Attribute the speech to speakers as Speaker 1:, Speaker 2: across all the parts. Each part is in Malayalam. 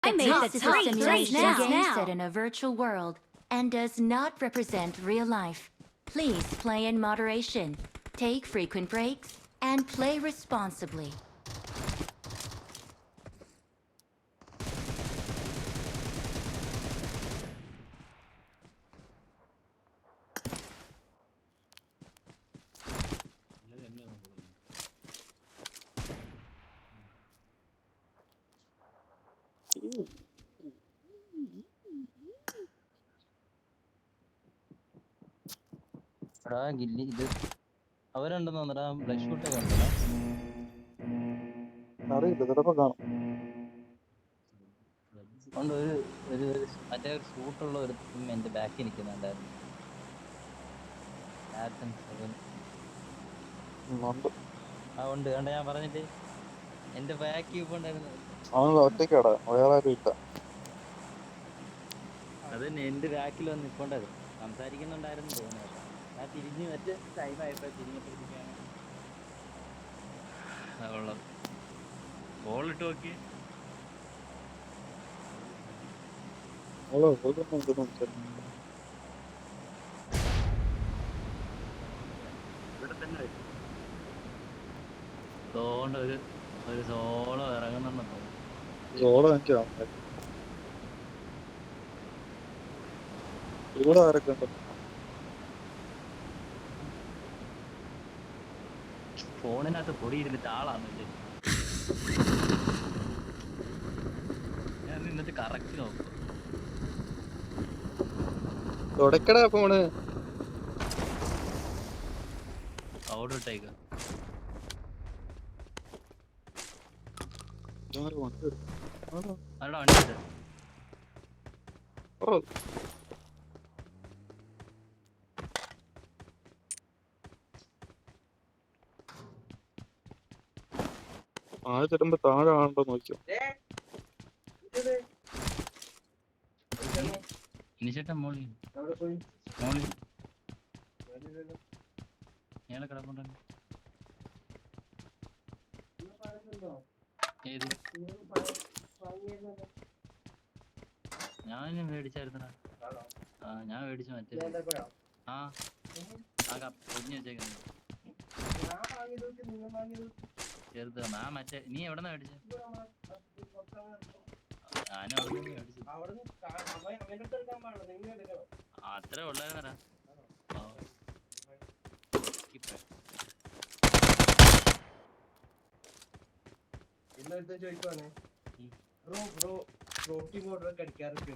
Speaker 1: I made the
Speaker 2: This is
Speaker 1: top
Speaker 2: a simulation
Speaker 1: three just
Speaker 2: game
Speaker 1: now.
Speaker 2: set in a virtual world and does not represent real life. Please play in moderation, take frequent breaks, and play responsibly.
Speaker 3: എടാ ഗില്ലി ഇത് അവരുണ്ടെന്ന് തോന്നടാ. ബ്ലഡ് ഷൂട്ടൊക്കെ ഉണ്ടടാ.
Speaker 4: അറിയില്ല, ചിലപ്പോ കാണും.
Speaker 3: അതുകൊണ്ട് ഒരു മറ്റേ ഒരു സൂട്ടുള്ള ഒരു എന്റെ ബാക്കിൽ നിൽക്കുന്നുണ്ടായിരുന്നു.
Speaker 4: ഉണ്ട്.
Speaker 3: ആ ഉണ്ട് കണ്ട, ഞാൻ പറഞ്ഞിട്ട് എന്റെ ബാക്കി ഇപ്പൊ ഉണ്ടായിരുന്നു.
Speaker 4: അവൻ ഒറ്റയ്ക്കാടാ, വേറെ ആരും ഇല്ല.
Speaker 3: അത് തന്നെ എന്റെ ബാക്കിൽ വന്ന് നിൽക്കൊണ്ടായിരുന്നു, സംസാരിക്കുന്നുണ്ടായിരുന്നു തോന്നുന്നു കേട്ടോ. ഞാൻ തിരിഞ്ഞ് മറ്റേ ടൈം ആയപ്പോ തിരിഞ്ഞപ്പോഴത്തേക്കാണ് ഉള്ളത്. ബോളിട്ട് നോക്കി. ഇവിടെ തന്നെ തോണ്ട ഒരു സോളോ ഇറങ്ങുന്നെന്ന് തോന്നുന്നു.
Speaker 4: ഇവിടെ ആരൊക്കെ ഉണ്ട്?
Speaker 3: ഫോണിനകത്ത് പൊടി ഇരുന്നിട്ട് ആളാണ്. ഞാൻ നിന്നിട്ട് കറക്റ്റ് നോക്കും.
Speaker 4: തുടക്കടാ ഫോണ്.
Speaker 3: പൗഡർ ഇട്ടേക്ക്. അതാ വണ്ടി എടുത്ത്.
Speaker 4: ആഴ ചെല്ലുമ്പോ താഴെ ആണോ നോക്കിയോ.
Speaker 3: ഇനിച്ചേട്ടാ മോളി ഞാനെ കിടപ്പുണ്ടല്ലോ. ഏത് ഞാൻ മേടിച്ചായിരുന്നടാ. ആ ഞാൻ മേടിച്ചു മറ്റേ. ആ പൊതിഞ്ഞ് വെച്ചേക്കുന്നത് ചെറുത്. ആ മറ്റേ നീ എവിടെന്നാ മേടിച്ചേ? ഞാനും അവിടെ മേടിച്ചു. അത്രേ ഉള്ളായിരുന്നടാ.
Speaker 5: ചോദിക്കുവാണ് ബ്രോ പ്രോട്ടീൻ പൗഡർ ഒക്കെ അടിക്കാറുണ്ട്.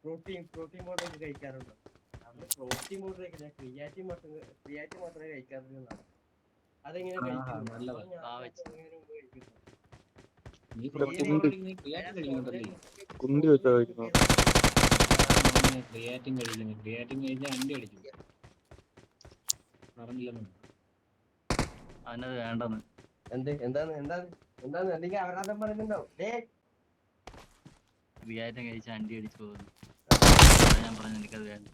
Speaker 5: പ്രോട്ടീൻ പൗഡർ ഒക്കെ കഴിക്കാറുണ്ടോ? നമ്മള് പ്രോട്ടീൻ പൗഡർ കഴിക്കില്ല, ക്രിയാറ്റിൻ മാത്രമേ കഴിക്കാറുള്ളൂ. അതെങ്ങനെ
Speaker 4: കുന്തി വെച്ചാ കഴിക്കുന്നത്.
Speaker 6: ക്രിയാറ്റിൻ കഴിക്കുന്നു. ക്രിയാറ്റിൻ കഴിഞ്ഞാൽ അണ്ടി അടിച്ചു പറഞ്ഞില്ലെന്നു.
Speaker 3: അവനത് വേണ്ടെന്ന്.
Speaker 5: എന്താണ് അല്ലെങ്കിൽ അവരാധം പറയുന്നുണ്ടോ?
Speaker 3: ക്രിയാറ്റിൻ കഴിച്ച അണ്ടി അടിച്ചു പോകുന്നു. ഞാൻ പറഞ്ഞു എനിക്കത് വേണ്ട.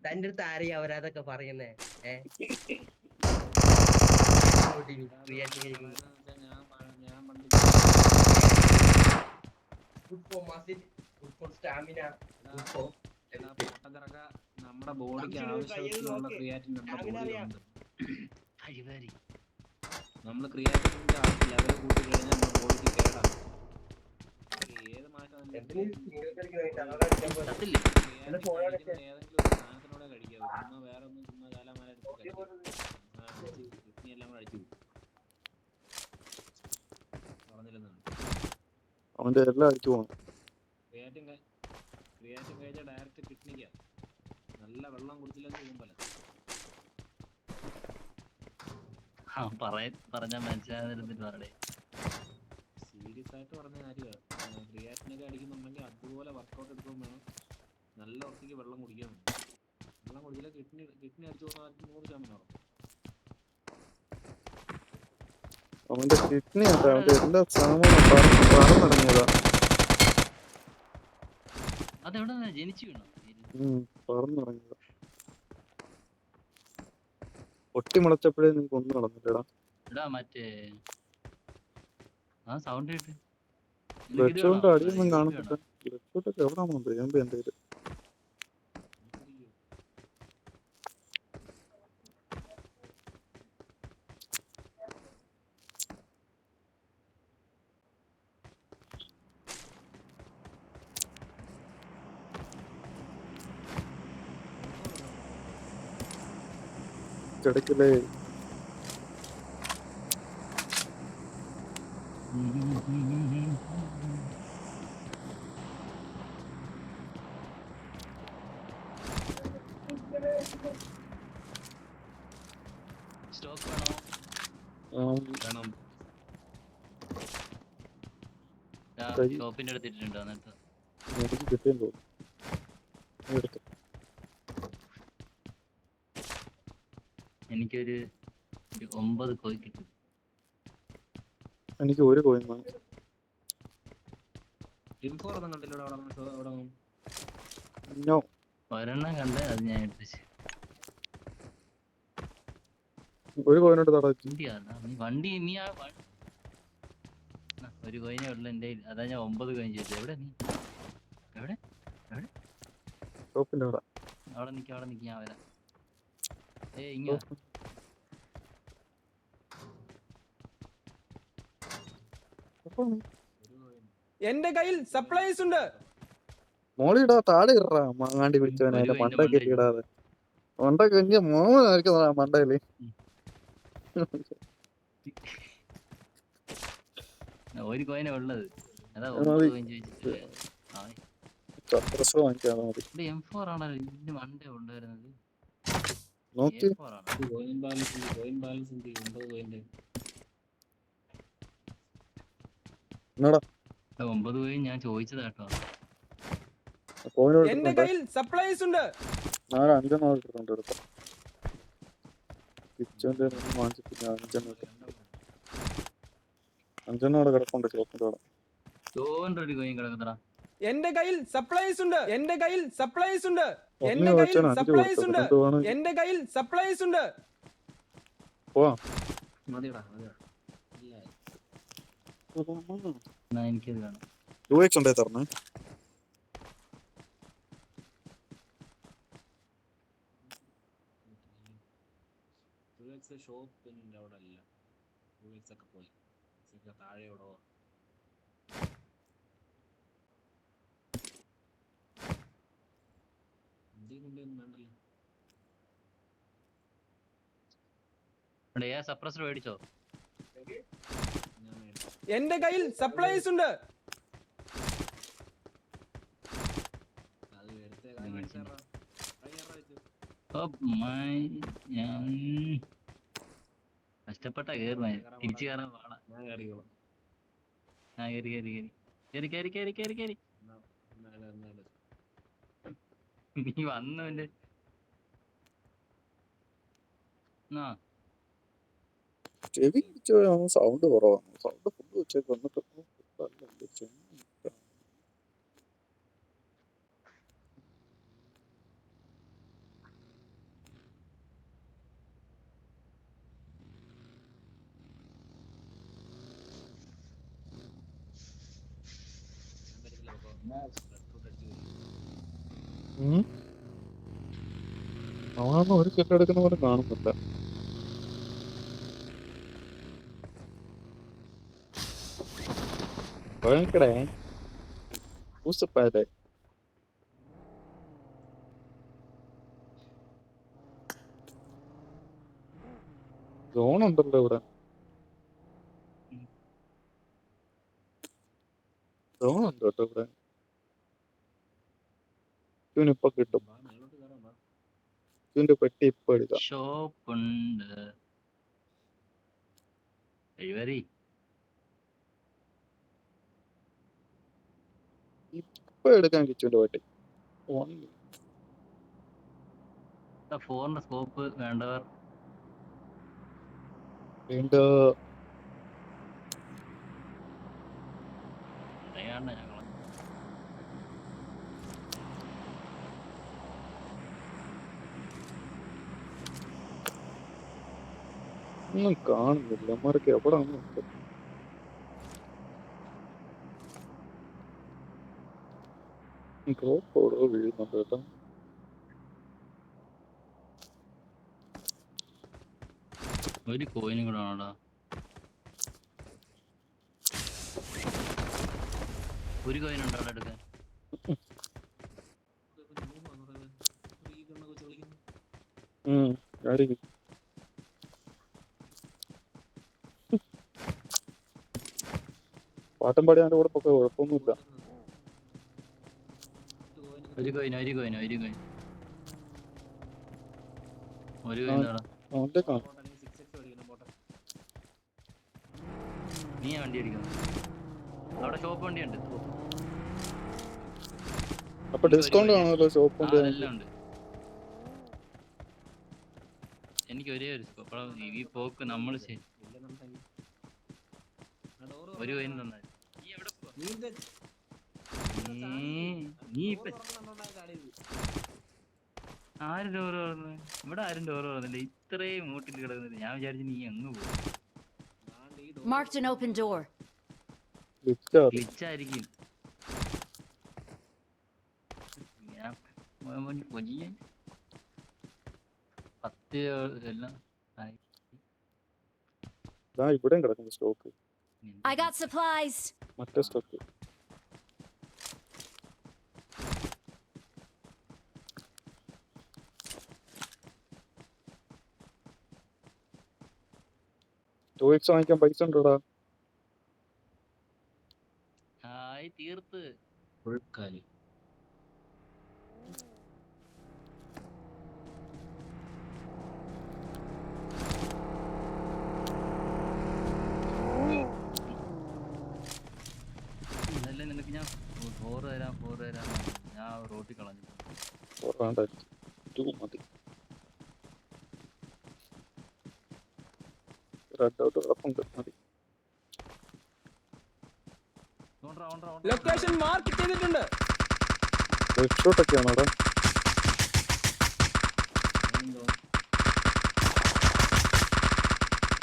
Speaker 5: തന്റെ അടുത്ത് ആരെയും അവരാതൊക്കെ പറയുന്നേ?
Speaker 6: നമ്മുടെ ബോഡിക്ക് ആവശ്യത്തിനുള്ള ക്രിയാറ്റിൻ നമ്മുടെ ബോഡിയിലുണ്ട്. നമ്മൾ ക്രിയാറ്റിന്റെ ലെവൽ കൂട്ടി കഴിഞ്ഞാൽ നമ്മുടെ ബോഡിക്ക് കേടാണ്. ഏത് മാറ്റം ഏതെങ്കിലും സാധനത്തിനോടെ കഴിക്കാവൂ. ചുമ്മാ വേറെ ഒന്നും ചുമ്മാ കാലമായിട്ട് കിഡ്നി എല്ലാം കൂടെ അടിച്ചു പറഞ്ഞില്ലെന്നാണ്.
Speaker 4: അവന്റെ എല്ലാം അടിച്ചു പോകണം.
Speaker 6: ക്രിയാറ്റിൻ കഴിച്ചാൽ ഡയറക്റ്റ് കിഡ്നിക്കാ. നല്ല വെള്ളം കുടിച്ചില്ലെന്ന് പോകുമ്പല.
Speaker 3: പറഞ്ഞാൽ മനസ്സിലാകുന്നിട്ട് പറയേ.
Speaker 6: സീരിയസ് ആയിട്ട് പറഞ്ഞ കാര്യമാണ്. ക്രിയാറ്റിനൊക്കെ അടിക്കുന്നുണ്ടെങ്കിൽ അതുപോലെ വർക്കൗട്ട് എടുക്കുമ്പോൾ വേണം നല്ല വൃത്തിക്ക് വെള്ളം കുടിക്കാൻ. വെള്ളം കുടിച്ചില്ല കിഡ്നി അടിച്ചു പോകുന്ന 100%
Speaker 4: അവന്റെ കിഡ്നി അവന്റെ എല്ലാ സാമാനും പറന്നിറങ്ങിയതാ.
Speaker 3: അതെവിടെ ജനിച്ചു വീണോ?
Speaker 4: പറന്നിറങ്ങിയതാ. പൊട്ടിമുളച്ചപ്പോഴേ നിനക്ക് ഒന്നും നടന്നില്ലടാ.
Speaker 3: മറ്റേ ആ സൗണ്ട് കേട്ട് നിനക്ക് ഇത്
Speaker 4: ബ്ലഡ്
Speaker 3: വേണോ
Speaker 4: അടിയൊന്നും
Speaker 3: UMP
Speaker 4: കാണുന്നില്ല.
Speaker 3: വേണോ?
Speaker 4: ബ്ലഡ് എവിടാണെന്നുണ്ട് ഞാൻ എന്റെ കയ്യില്. കിടക്കില്ലേ
Speaker 3: സ്റ്റോക്ക് വേണോ?
Speaker 6: വേണം.
Speaker 4: കൈ
Speaker 3: ഷോപ്പിന്റെ അടുത്തിട്ടുണ്ടോ എന്നിട്ട്?
Speaker 4: എനിക്ക് കിട്ടിയെന്ന് തോന്നുന്നു. നീ എടുത്തോ.
Speaker 3: എനിക്കൊരു 9 കോഴി കിട്ടും.
Speaker 4: എനിക്ക് ഒരു കോയിൻ വേണം.
Speaker 6: M4 ഒന്നും കണ്ടില്ല അവിടെ.
Speaker 4: നോ
Speaker 3: ഒരെണ്ണം കണ്ട് അത് ഞാൻ എടുത്തു.
Speaker 4: ഒരു കോയിനോട്ട് തടച്ചു.
Speaker 3: വണ്ടിയാ നീ വണ്ടി നീ ഒരു കോയിനേ ഉള്ളു എന്റെ കയ്യിൽ. അതാ ഞാൻ 9 കോയിൻ ചോദിച്ചത്. എവിടെ നീ? എവിടെ?
Speaker 4: ഷോപ്പിന്റെ അവിടെ.
Speaker 3: അവിടെ നിക്ക് ഞാൻ വരാം. ഇങ്ങ
Speaker 5: എന്റെ കയ്യിൽ സപ്ലൈസ് ഉണ്ട്.
Speaker 4: മോളിടാ താഴെ ഇടാ മാങ്ങാണ്ടി വിളിച്ചവനെ
Speaker 3: ഒരു
Speaker 4: അതിന്റെ
Speaker 3: കോയിന്റെ
Speaker 4: മണ്ട കെട്ടി ഇടാതെ. മണ്ട കെഞ്ഞ മോനായിരിക്കുന്ന മണ്ടയില്.
Speaker 3: ഒരു കോയിനേ ഉള്ളത്. അതാ
Speaker 4: അത്
Speaker 3: 9
Speaker 4: മതി.
Speaker 3: കോയിൻ ചോദിച്ചിട്ട്.
Speaker 4: ചത്രസ് വാങ്ങിച്ചാൽ മതി.
Speaker 3: ഇത് M4 ആണല്ലോ ഇതിന്റെ മണ്ടേ കൊണ്ടുവരുന്നത്.
Speaker 4: നോക്കി
Speaker 3: A4 ആണ്.
Speaker 6: Coin balance 9 കോയിന്റെ.
Speaker 4: എന്നടാ
Speaker 3: 9 കോയിൻ ഞാൻ ചോദിച്ചത് കേട്ടോ.
Speaker 4: കോയിനോട്
Speaker 5: എന്റെ
Speaker 4: എടുത്തിട്ടുണ്ട്.
Speaker 5: കയ്യിൽ സപ്ലൈസ് ഉണ്ട്.
Speaker 4: 4-5 എടുത്തിട്ടുണ്ട്. എടുത്ത കിച്ചന്റെ വാങ്ങിച്ചിട്ട് 5 അവിടെ കിടപ്പുണ്ട് ഷോപ്പിന്റെ അവിടെ.
Speaker 3: 200 കോയിൻ കിടക്കുന്നടാ.
Speaker 5: എന്റെ കയ്യിൽ സപ്ലൈസ് ഉണ്ട്. എന്റെ കയ്യിൽ സപ്ലൈസ് ഉണ്ട്.
Speaker 4: ഒന്ന്
Speaker 5: എന്റെ കയ്യിൽ
Speaker 4: ചോദിച്ചാൽ 5
Speaker 5: സപ്ലൈസ്
Speaker 4: കൊടുത്തത്.
Speaker 5: ഉണ്ട്.
Speaker 4: എന്ത് വേണം
Speaker 5: എന്റെ കയ്യിൽ സപ്ലൈസ് ഉണ്ട്.
Speaker 4: പോവാ.
Speaker 6: മതിടാ. ഇല്ല.
Speaker 3: എന്നാ എനിക്കത് വേണം.
Speaker 4: 2x ഉണ്ടേ തരണേ.
Speaker 6: ഷോപ്പിന്റെ അവിടെ അല്ല. 2x ഒക്കെ പോയി. താഴെ എവിടോ. വേണ്ടല്ലോ.
Speaker 3: സപ്രസർ മേടിച്ചോ?
Speaker 5: എന്റെ കയ്യിൽ സപ്ലൈസ് ഉണ്ട്.
Speaker 6: അത് എടുത്തേ കാര്യം വെച്ചാ
Speaker 3: ഞാൻ കഷ്ടപ്പെട്ട കേറുന്നേ. തിരിച്ചു കയറാൻ പാടാ.
Speaker 6: ഞാൻ കയറിയോളാം.
Speaker 3: കേറി. നീ വന്നു എന്റെ
Speaker 4: ചെവി സൗണ്ട് കുറവാണ്. സൗണ്ട് ഫുള്ള് വെച്ചേക്ക് വന്നിട്ട് അവനൊന്നും ഒരു കെട്ടെടുക്കുന്ന പോലെ കാണുന്നില്ല. ഭയങ്കരേ ഊസപ്പാലേ സോണുണ്ടല്ലോ ഇവിടെ. സോണുണ്ട് കേട്ടോ ഇവിടെ. ഇവനിപ്പൊ കിട്ടും. ഇതിന്റെ പെട്ടി ഇപ്പൊ എടുക്കാം.
Speaker 3: ഷോപ്പുണ്ട്.
Speaker 4: ഇപ്പൊ എടുക്കാൻ കിച്ചുവിന്റെ പെട്ടി.
Speaker 3: ഫോറിന്റെ സ്കോപ്പ് വേണ്ടവർ
Speaker 4: വീണ്ടും
Speaker 3: ഞങ്ങള്
Speaker 4: ഒന്നും കാണുന്നില്ല. അമ്മമാരൊക്കെ എവിടാണ്? ഡ്രോപ്പ് ഓടോ വീഴുന്നുണ്ട് കേട്ടോ.
Speaker 3: ഒരു കോയിനും കൂടെ ആണോടാ. ഒരു കോയിൻ ഉണ്ടോ അവിടെ എടുക്കാൻ?
Speaker 6: ഈ ഗണ്ണൊക്കെ വെച്ച് കളിക്കുന്നു.
Speaker 4: ആയിരിക്കും. പാട്ടും പാടി അവൻ്റെ കൂടെ പൊക്കെ കുഴപ്പമൊന്നുമില്ല.
Speaker 3: ഒരു കോയിൻ ഒരു കോയിൻ ഒരു കോയിൻ ഒരു
Speaker 4: ആ,
Speaker 3: കോയിൻ താടാ.
Speaker 4: അവൻ്റെ കാണും.
Speaker 3: നീ ആ വണ്ടി അടിക്കണം. അവിടെ ഷോപ്പ് വണ്ടി ഉണ്ട്.
Speaker 4: അപ്പൊ ഡിസ്കൗണ്ട് കാണുമല്ലോ ഷോപ്പ് ഉണ്ട്.
Speaker 3: എല്ലാം ഉണ്ട്. എനിക്ക് ഒരേ ഒരു സ്കോപ്പ്. ഈ പോക്ക് നമ്മൾ ഒരു കോയിൻ തന്നാൽ നീ എവിടെ പോവാ? നീ ഇപ്പൊ ആരും ഡോറ് തുറന്ന് ഇവിടെ ആരും ഡോറ് തുറന്നില്ല. ഇത്രയും മൂട്ടിൽ കിടക്കുന്നത് ഞാൻ വിചാരിച്ചു നീ അങ്ങ് പോകും.
Speaker 2: Marked an open door.
Speaker 3: ഗ്ലിച്ചായിരിക്കും. ഞാൻ കൊജിയാൻ 10 എല്ലാം ആയി.
Speaker 4: ഇവിടെയും കിടക്കുന്നു സ്റ്റോക്ക്.
Speaker 2: I got supplies.
Speaker 4: മറ്റേ സ്റ്റോക്ക്. ടോയ്ക്സ് വാങ്ങിക്കാൻ പൈസ ഉണ്ടോടാ?
Speaker 3: ആയി തീർത്ത്
Speaker 6: ഫുൾക്കാലി.
Speaker 3: അതല്ലേ നിനക്ക് ഞാൻ 4 തരാം ഞാൻ റോട്ടിൽ കളഞ്ഞു.
Speaker 4: വേണ്ട 2 മതി. റെഡ് ഔട്ട് കിടപ്പുണ്ട് മതി.
Speaker 1: ലൊക്കേഷൻ മാർക്ക് ചെയ്തിട്ടുണ്ട്.
Speaker 4: റെഡ് ഷോട്ടൊക്കെയാണോ അവിടെ?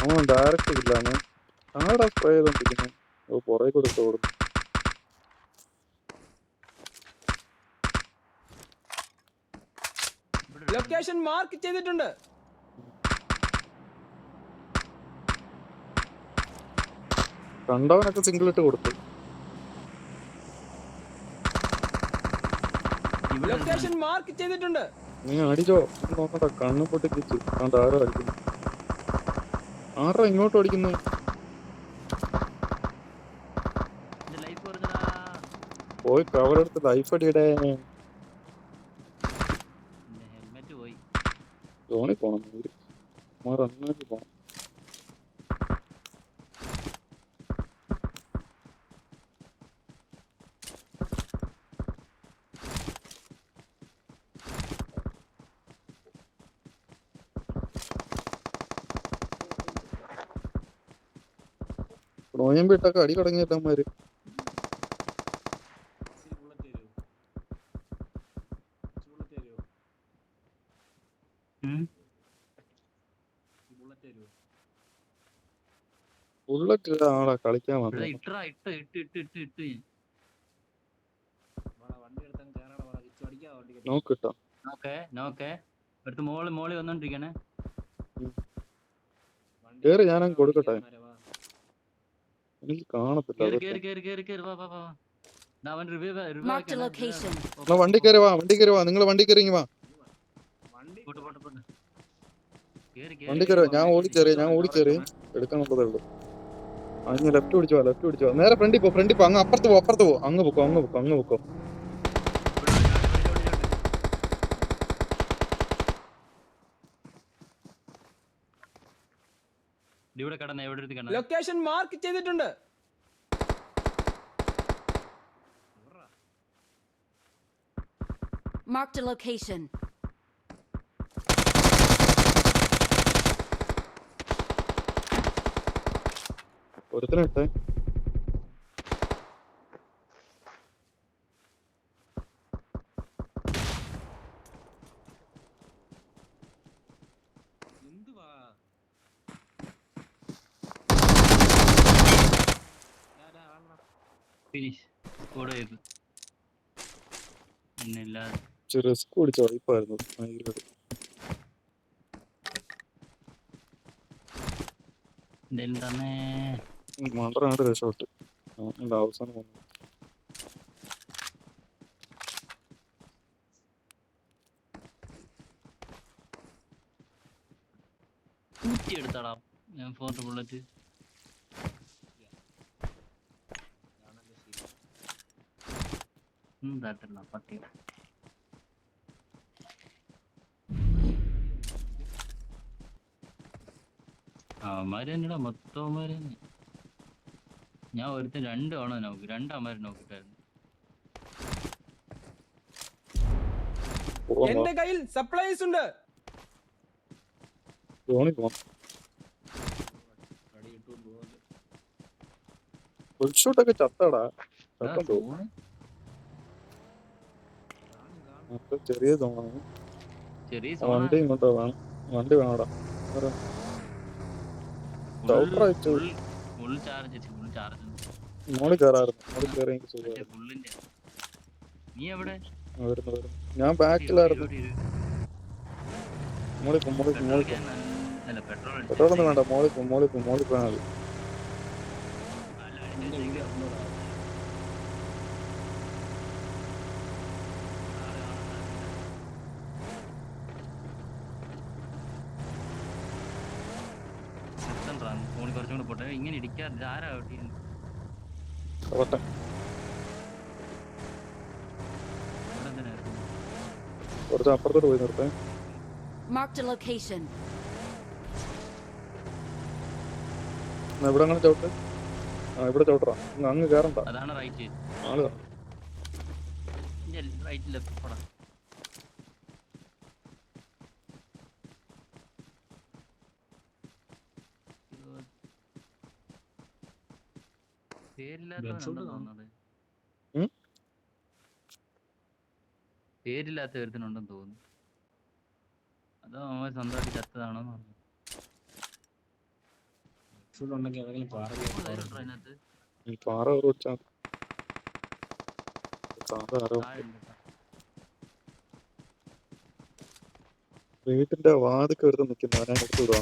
Speaker 4: അവൻ ഡയറക്റ്റ് ഇല്ലാന്ന് ആടാ സ്പ്രേ ചെയ്തോണ്ടിരിക്കുന്നു. പുറകെ കൊടുത്ത് ഓടും.
Speaker 1: ലൊക്കേഷൻ മാർക്ക് ചെയ്തിട്ടുണ്ട്.
Speaker 4: കണ്ടവനൊക്കെ സിംഗിൾ ഇട്ട് കൊടുത്തു.
Speaker 1: ലൊക്കേഷൻ മാർക്ക് ചെയ്തിട്ടുണ്ട്.
Speaker 4: നീ അടിച്ചോ നോക്കണ്ട. കണ്ണ് പൊട്ടിക്കിച്ചു. ആരോ അടിക്കുന്നു. ആരോ ഇങ്ങോട്ട് അടിക്കുന്നു. പോയി കവറെടുത്ത് ലൈഫ് അടിയടേ.
Speaker 3: ഹെൽമെറ്റ് പോയി.
Speaker 4: ജോണി പോണം. റണ്ണാക്കി പോണം. നോയമ്പിട്ടൊക്കെ അടി തുടങ്ങിയിട്ടമാര്. ബുള്ളറ്റ് ആളാ കളിക്കാൻ വന്നത്. നോക്കിട്ടോ
Speaker 3: അടുത്ത് മോളി വന്നോണ്ടിരിക്കണേ.
Speaker 4: കേറി ഞാനങ്ങ് കൊടുക്കട്ടെ. എനിക്ക് കാണത്തില്ല.
Speaker 2: Marked a location.
Speaker 4: വണ്ടി കയറി വാ. നിങ്ങൾ വണ്ടി കയറി വാ. വണ്ടി കയറി വാ. ഞാൻ ഓടിക്കേറി എടുക്കാനുള്ളതേ ഉള്ളൂ. അങ്ങ് ലെഫ്റ്റ് പിടിച്ചോ. നേരെ ഫ്രണ്ടിൽ പോ. അങ്ങ് അപ്പുറത്ത് പോ. അങ്ങ് പൊക്കോ.
Speaker 1: ലൊക്കേഷൻ മാർക്ക് ചെയ്തിട്ടുണ്ട്.
Speaker 2: Marked a location.
Speaker 4: ഒരുത്തനിട്ടെ.
Speaker 3: ഫിനിഷ്. പിന്നില്ലാതെ.
Speaker 4: റിസ്ക് പിടിച്ച വൈപ്പായിരുന്നു ഭയങ്കരമായിട്ട്.
Speaker 3: എന്തേലും തന്നെ.
Speaker 4: മണ്ടറാണ്ട് രക്ഷപ്പെട്ട് അവസാനം വന്നു.
Speaker 3: എടുത്താടാ ഞാൻ 4 ബുള്ളറ്റ്. തട്ടില്ല പട്ടി. അവന്മാര് തന്നെടാ, മൊത്തം അവന്മാര് തന്നെ. ഞാൻ ഒരുത്തൻ 2 തവണ നോക്കി, 2 അവന്മാര് നോക്കിട്ടായിരുന്നു.
Speaker 1: എന്റെ കയ്യിൽ സപ്ലൈസ് ഉണ്ട്.
Speaker 4: ധോണി പോണം. ഫുൾ ഷോട്ടൊക്കെ ചത്താടാ. ചത്തം തോന്നുന്നു. ചെറിയ തോന്നാണ്.
Speaker 3: ചെറിയ
Speaker 4: വണ്ടി ഇങ്ങോട്ടോ വേണം. വണ്ടി വേണോടാ.
Speaker 3: Full charge.
Speaker 4: മോളിൽ കയറാറുണ്ട്. മോളിൽ കയറി എനിക്ക് സുഖമായിരുന്നു.
Speaker 3: ഫുള്ളിന്റെ. നീ എവിടെ?
Speaker 4: വരുന്നു. ഞാൻ ബാക്കിലായിരുന്നു. മോളിൽ പെട്രോളൊന്നും വേണ്ട. മോളിൽ പോയാൽ മതി.
Speaker 3: ഫോണിൽ കുറച്ചും കൂടെ പോട്ടെ. ഇങ്ങനെ ഇടിക്കാറില്ല. ആരാ
Speaker 4: ഓട്ടെ കുറച്ച് അപ്പുറത്തോട്ട് പോയി നിർത്തേ.
Speaker 2: Marked a location.
Speaker 4: ഇവിടെ അങ്ങനെ ചവിട്ട്. ഇവിടെ ചവിട്ടറാ. അങ്ങ് കയറണ്ട.
Speaker 3: അതാണ് റൈറ്റ്.
Speaker 4: ആള്
Speaker 3: റൈറ്റ് ലെഫ്റ്റ് പോടാ. പേരില്ലാത്ത ഒരുത്തനുണ്ടെന്ന് തോന്നുന്നു. അതോ അവൻ സ്വന്തമായിട്ട് ചത്തതാണോന്ന് പറഞ്ഞു.
Speaker 4: പാറ ഓടിച്ചാ വീട്ടിന്റെ വാതിക്ക് വരുന്ന നിൽക്കുന്നു. ഞാൻ എടുത്തു വിടുവാ.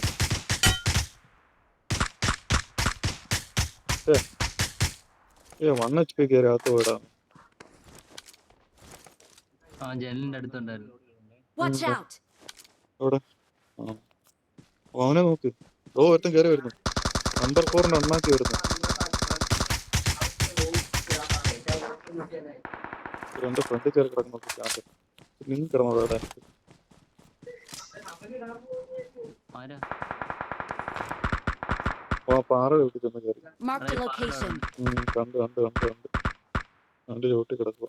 Speaker 4: 1 HP കയറി അകത്ത് പോയിടാ.
Speaker 3: ജനലിന്റെ അടുത്തുണ്ടായിരുന്നു.
Speaker 2: Watch out!
Speaker 4: എവിടെ? അവനെ നോക്ക്. ഒരുത്തൻ കയറി വരുന്നു. നമ്പർ 4 അണ്ണാക്കി വരുന്നു. 2 ഫ്രണ്ട് കയറി കിടക്കുന്നു. നീ കിടന്നോ അവിടെ? പാറ വീട്ടിൽ ചെന്ന് കയറി.
Speaker 2: Marked a location.
Speaker 4: കണ്ട് അവന്റെ ചോട്ടി കിടക്കുക.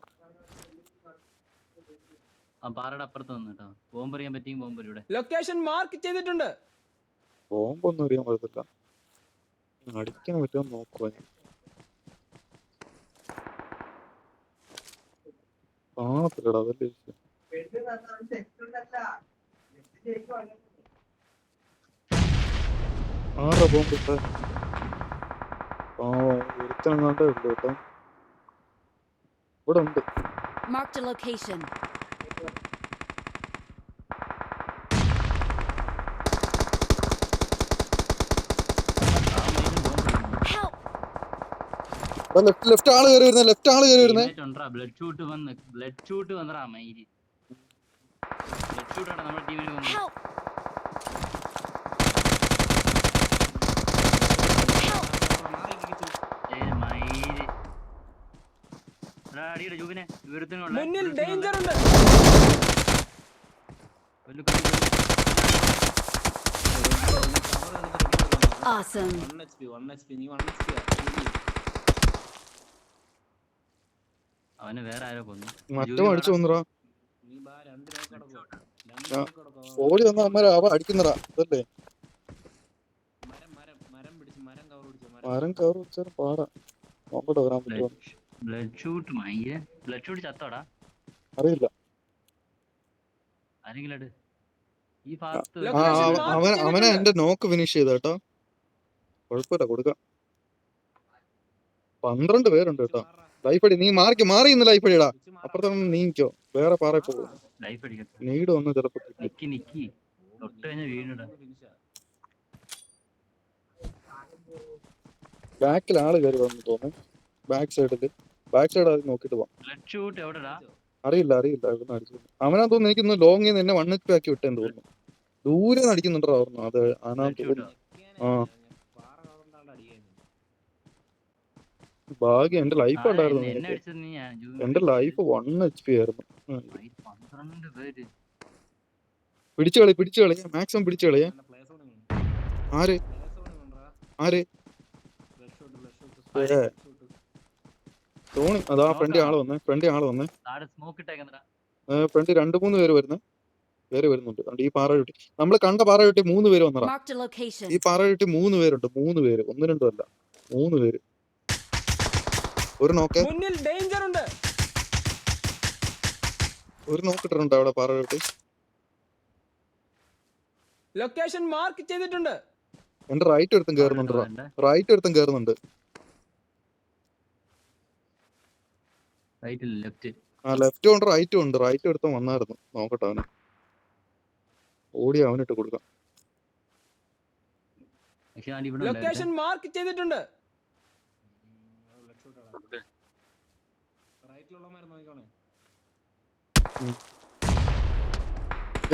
Speaker 3: പാറയുടെ അപ്പുറത്ത് വന്നു കേട്ടോ. ബോംബെറിയാൻ പറ്റിയും ബോംബെറിയുടെ
Speaker 1: ലൊക്കേഷൻ മാർക്ക് ചെയ്തിട്ടുണ്ട്.
Speaker 4: ബോംബൊന്നും അറിയാൻ പറ്റത്തില്ല. അടിക്കാൻ പറ്റുമോ നോക്കുവാ. കാണത്തില്ലടാ, അതല്ലേ ആറാ ബോംബ് ഇട്ട. ഒരുത്തനങ്ങാണ്ടേ ഉള്ളു കേട്ടോ. ഇവിടെ ഉണ്ട്.
Speaker 2: Marked a location. Help!
Speaker 4: Left ആള് കയറി വരുന്നേ.
Speaker 3: ബ്ലഡ് ഷൂട്ട് വന്നറാ മൈരി. ബ്ലഡ് ഷൂട്ടാണ് നമ്മുടെ ടീമിന് വന്നത്.
Speaker 2: Help!
Speaker 1: മുന്നിൽ ഡേഞ്ചർ ഉണ്ട്.
Speaker 2: Awesome.
Speaker 6: 1 HP. നീ 1 HP.
Speaker 3: അവനെ വേറെ ആരോ കൊന്നു.
Speaker 4: മറ്റോ അടിച്ചു വന്നറാ.
Speaker 6: നീ ബാ 2 കിടക്കോ.
Speaker 4: ഓടി വന്ന അമ്മ അടിക്കുന്നറാ. അതല്ലേ
Speaker 6: മരം പിടിച്ച് മരം കവർ പിടിച്ചോ.
Speaker 4: മരം കവർ വെച്ചാൽ പാടാ. നോക്കട്ടെ വരാൻ പറ്റുമോ.
Speaker 3: ബ്ലഡ് ഷൂട്ട് മൈര്. ബ്ലഡ് ഷൂട്ട് ചത്തോടാ?
Speaker 4: അറിയില്ല.
Speaker 3: ആരെങ്കിലും ഈ ഭാഗത്ത്
Speaker 4: അവനെ എന്റെ നോക്ക് ഫിനിഷ് ചെയ്ത കേട്ടോ. കുഴപ്പമില്ല, കൊടുക്കാം. 12 പേരുണ്ട് കേട്ടോ. ലൈഫ് അടി, നീ മാറി ഇന്ന് ലൈഫ് അടിയടാ. അപ്പുറത്തൊന്നും നീങ്ങിക്കോ, വേറെ പാറ പോകും.
Speaker 3: ലൈഫ് അടിക്കട്ടെ.
Speaker 4: നീട് വന്ന് ചിലപ്പോ കിട്ടും.
Speaker 3: നിക്കി തൊട്ട് കഴിഞ്ഞാൽ വീണിടാ.
Speaker 4: ബാക്കിൽ ആള് കയറി വന്നു തോന്നുന്നു. ബാക്ക് സൈഡ് അത് നോക്കിട്ട് പോവാം.
Speaker 3: ബ്ലഡ് ഷൂട്ട് എവിടെടാ?
Speaker 4: അറിയില്ല ഇവിടുന്ന് അടിച്ചു. അവനാ തോന്നുന്നു, എനിക്കൊന്ന് ലോങ്ങിൽ നിന്ന് എന്നെ 1 HP ആക്കി വിട്ടെന്ന് തോന്നുന്നു. ദൂരെ നിന്ന് അടിക്കുന്നുണ്ടോ ഓർമ്മ, അത് ആനാ തോന്നുന്നു. ആ ഭാഗ്യം, എന്റെ ലൈഫ് ഉണ്ടായിരുന്നു.
Speaker 3: എന്നെ
Speaker 4: നിനക്ക്
Speaker 3: അടിച്ചത് നീ
Speaker 4: എന്റെ ലൈഫ് 1 HP ആയിരുന്നു.
Speaker 3: 12 പേര്.
Speaker 4: പിടിച്ചു കളി മാക്സിമം പിടിച്ചു കളിയേ. ആര് തോണി അതാ ഫ്രണ്ട് ആള് വന്നേ.
Speaker 3: താഴെ സ്മോക്ക് ഇട്ടേക്കന്നടാ.
Speaker 4: ഫ്രണ്ട് 2-3 പേര് വരുന്നുണ്ട്. അതുകൊണ്ട് ഈ പാറ ചുറ്റി നമ്മള് കണ്ട പാറ ചുറ്റി 3 പേര് വന്നടാ.
Speaker 2: Marked a location.
Speaker 4: ഈ പാറ ചുറ്റി 3 പേരുണ്ട്. 3 പേര്, 1-2 അല്ല, 3 പേര്. ഒരു നോക്ക്,
Speaker 1: മുന്നിൽ ഡേഞ്ചർ ഉണ്ട്.
Speaker 4: ഒരു നോക്കിട്ടുണ്ട് അവിടെ പാറ ചുറ്റി.
Speaker 1: ലൊക്കേഷൻ മാർക്ക് ചെയ്തിട്ടുണ്ട്.
Speaker 4: എന്റെ റൈറ്റ് ഒരുത്തും കയറുന്നുണ്ട്.
Speaker 3: റൈറ്റിൽ ലെഫ്റ്റ്.
Speaker 4: ആ ലെഫ്റ്റും ഉണ്ട് റൈറ്റും ഉണ്ട്. റൈറ്റ് ഒരുത്തും വന്നായിരുന്നു. നോക്കട്ടെ, അവന് ഓടി അവനിട്ട് കൊടുക്കാം.
Speaker 3: പക്ഷെ ഞാൻ ഇവിടെ
Speaker 1: ലൊക്കേഷൻ മാർക്ക് ചെയ്തിട്ടുണ്ട്.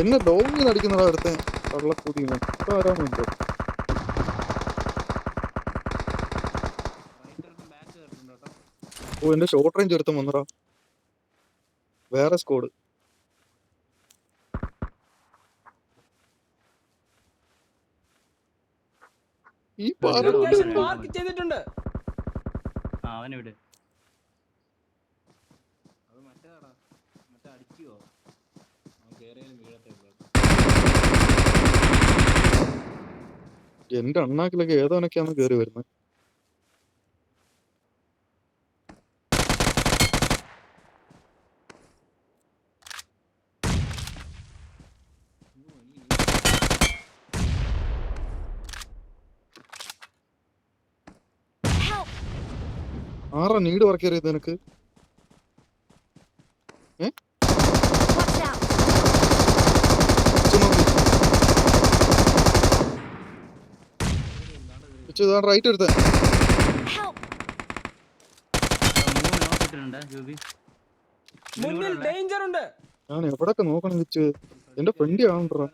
Speaker 4: എന്നെ ലോങ്ങിൽ അടിക്കുന്നതാ അടുത്തെ കള്ളക്കൂതി വരാനുണ്ട്. ഓ എന്റെ ഷോർട്ട് റേഞ്ച് ഒരുത്തം വന്നടാ, വേറെ സ്കോഡ്. ഈ
Speaker 1: ലൊക്കേഷൻ മാർക്ക് ചെയ്തിട്ടുണ്ട്.
Speaker 3: അവനെവിടെ?
Speaker 4: എന്റെ അണ്ണാക്കിലൊക്കെ ഏതോനൊക്കെയാണ് കേറി വരുന്നത്. ആറാ നീട് വർക്ക് ചെയ്ത് നിനക്ക്?
Speaker 2: Watch out.
Speaker 4: റൈറ്റ് എടുത്ത
Speaker 2: Help.
Speaker 1: മുന്നിൽ ഡേഞ്ചർ ഉണ്ട്.
Speaker 4: ഞാൻ എവിടൊക്കെ നോക്കണം വെച്ച് എന്റെ ഫ്രണ്ട് ആവണ്ടാ.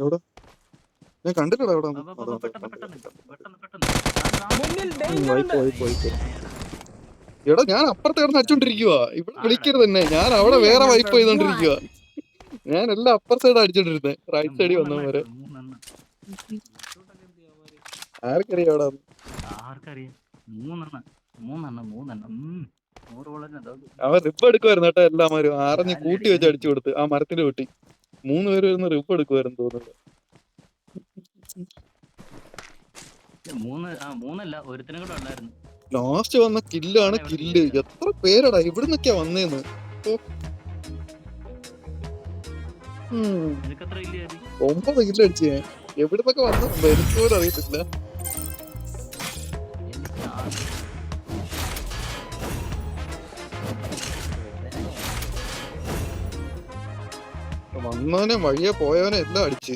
Speaker 4: എവിടെ ഞാൻ കണ്ടിട്ടില്ല എവിടെ. എടാ ഞാൻ അപ്പുറത്ത് കിടന്ന് അടിച്ചോണ്ടിരിക്കുവാ. ഇവിടെ വിളിക്കരുത് തന്നെ, ഞാൻ അവിടെ വേറെ വൈപ്പ് ചെയ്തോണ്ടിരിക്കുവാ. ഞാൻ എല്ലാം അപ്പർ സൈഡ് അടിച്ചോണ്ടിരുന്നേ, റൈറ്റ് സൈഡിൽ വന്നവരെ. ആർക്കറിയാം അവിടെ? അവൻ റിപ്പ് എടുക്കുവായിരുന്നു കേട്ടോ. എല്ലാമാരും അറിഞ്ഞ് കൂട്ടി വെച്ച് അടിച്ചു കൊടുത്ത് ആ മരത്തിന്റെ കൂട്ടി 3 പേര് വരുന്ന റിപ്പ് എടുക്കുവായിരുന്നു തോന്നുന്നത്. ലാസ്റ്റ് വന്ന കില്ലാണ് കില്ല്. എത്ര പേരടാ ഇവിടുന്നൊക്കെയാ വന്നേന്ന്. 9 കില്ല് അടിച്ചു ഞാൻ. എവിടുന്നൊക്കെ വന്നിട്ടുണ്ടോ എനിക്ക് പോലും അറിയത്തില്ല. വന്നവനെ വഴിയെ പോയവനെ എല്ലാം അടിച്ച്.